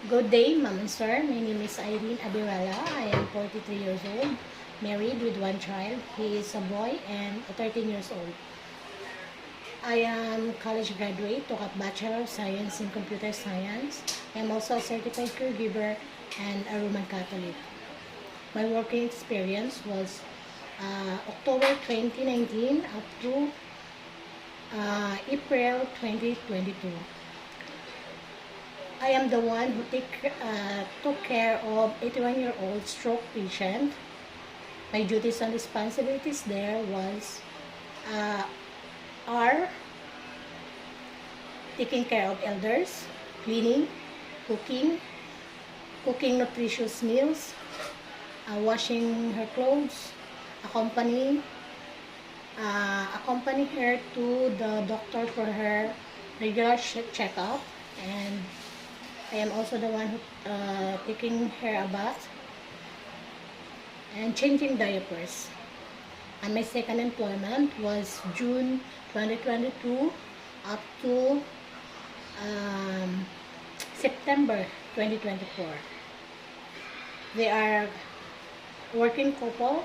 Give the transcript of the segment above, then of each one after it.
Good day, Ma'am and Sir. My name is Irene Abirala. I am 43 years old, married with one child. He is a boy and 13 years old. I am college graduate, took up Bachelor of Science in Computer Science. I am also a certified caregiver and a Roman Catholic. My working experience was October 2019 up to April 2022. I am the one who took care of 81-year-old stroke patient. My duties and responsibilities there was are taking care of elders, cleaning, cooking nutritious meals, washing her clothes, accompanying her to the doctor for her regular checkup, and I am also the one who taking her a bath and changing diapers. And my second employment was June 2022 up to September 2024. They are working couple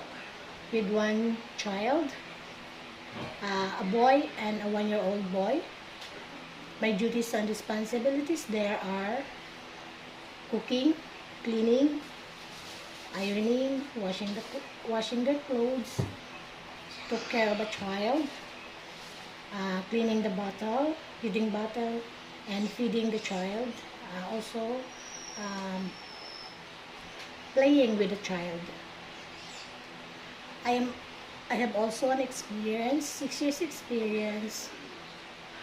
with one child, a boy and a 1-year-old boy. My duties and responsibilities there are cooking, cleaning, ironing, washing their clothes, took care of a child, cleaning the bottle, feeding bottle, and feeding the child. Also playing with the child. I have also an experience, 6 years experience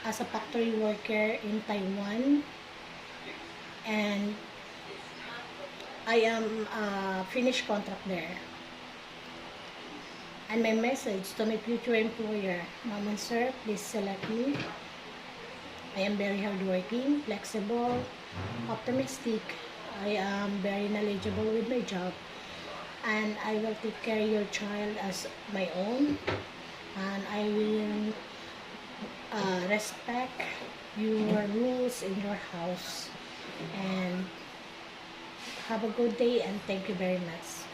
as a factory worker in Taiwan, and I am finished contract there. And my message to my future employer, Ma'am and Sir, please select me. I am very hardworking, flexible, optimistic. I am very knowledgeable with my job, and I will take care of your child as my own, and I will respect your rules in your house. And have a good day, and thank you very much.